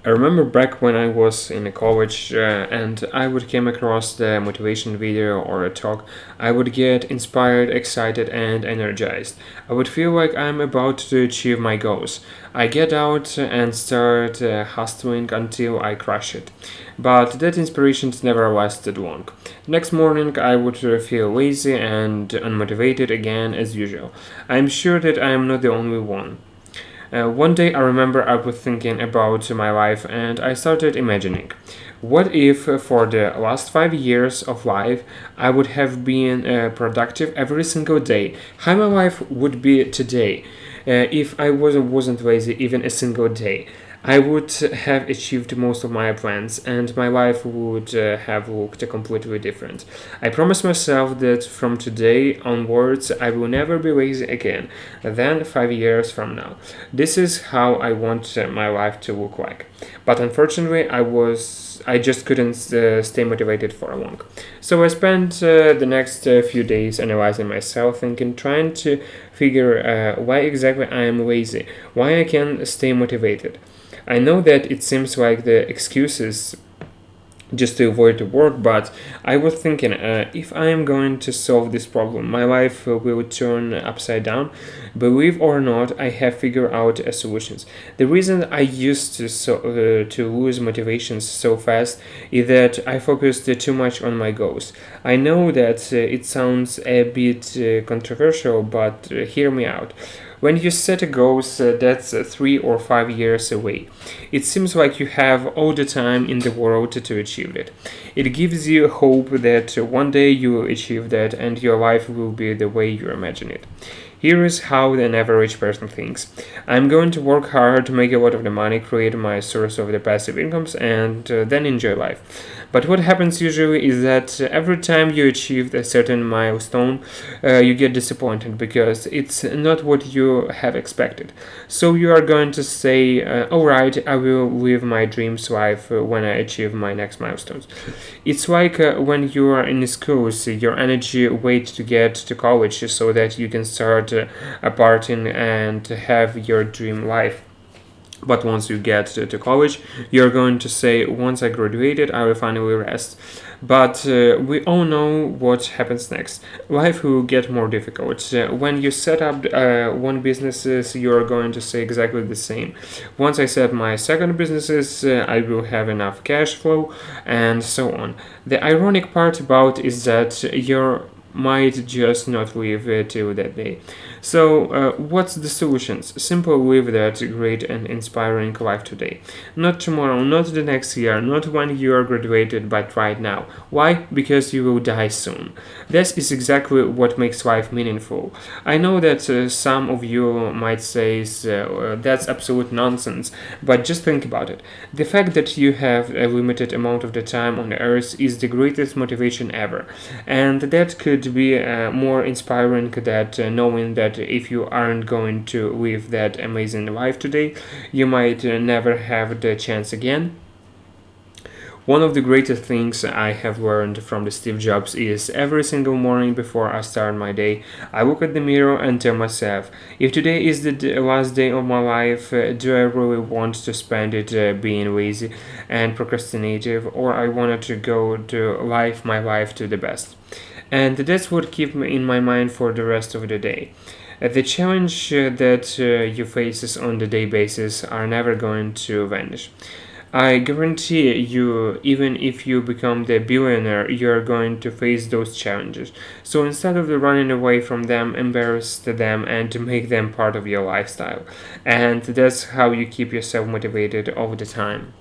I remember back when I was in college and I would came across the motivation video or a talk, I would get inspired, excited, and energized. I would feel like I'm about to achieve my goals. I get out and start hustling until I crush it. But that inspiration never lasted long. Next morning, I would feel lazy and unmotivated again as usual. I'm sure that I am not the only one. One day I remember I was thinking about my life and I started imagining what if for the last 5 years of life I would have been productive every single day? How my life would be today if I wasn't lazy even a single day? I would have achieved most of my plans and my life would have looked completely different. I promised myself that from today onwards I will never be lazy again, then 5 years from now. This is how I want my life to look like. But unfortunately, I just couldn't stay motivated for long. So I spent the next few days analyzing myself, thinking, trying to figure why exactly I am lazy, why I can stay motivated. I know that it seems like the excuses just to avoid the work, but I was thinking if I am going to solve this problem, my life will turn upside down. Believe or not, I have figured out solutions. The reason I used to lose motivation so fast is that I focused too much on my goals. I know that it sounds a bit controversial, but hear me out. When you set a goal that's 3 or 5 years away, it seems like you have all the time in the world to achieve it. It gives you hope that one day you will achieve that and your life will be the way you imagine it. Here is how an average person thinks. I'm going to work hard to make a lot of the money, create my source of the passive incomes, and then enjoy life. But what happens usually is that every time you achieve a certain milestone, you get disappointed because it's not what you have expected. So you are going to say, "Alright, I will live my dreams life when I achieve my next milestones." It's like when you are in school, so your energy waits to get to college so that you can start partying and have your dream life. But once you get to college, you're going to say, once I graduated, I will finally rest. But we all know what happens next. Life will get more difficult. When you set up one business, you're going to say exactly the same. Once I set my second businesses, I will have enough cash flow, and so on. The ironic part about is that you're might just not live till that day. So, what's the solutions? Simply live that great and inspiring life today. Not tomorrow, not the next year, not when you are graduated, but right now. Why? Because you will die soon. This is exactly what makes life meaningful. I know that some of you might say that's absolute nonsense, but just think about it. The fact that you have a limited amount of the time on earth is the greatest motivation ever, and that could be more inspiring that knowing that if you aren't going to live that amazing life today, you might never have the chance again. One of the greatest things I have learned from the Steve Jobs is every single morning before I start my day, I look at the mirror and tell myself, if today is the last day of my life, do I really want to spend it being lazy and procrastinative, or I wanted to go to life my life to the best? And that's what keeps me in my mind for the rest of the day. The challenge that you faces on the day basis are never going to vanish. I guarantee you, even if you become the billionaire, you are going to face those challenges. So instead of running away from them, embrace them and to make them part of your lifestyle. And that's how you keep yourself motivated all the time.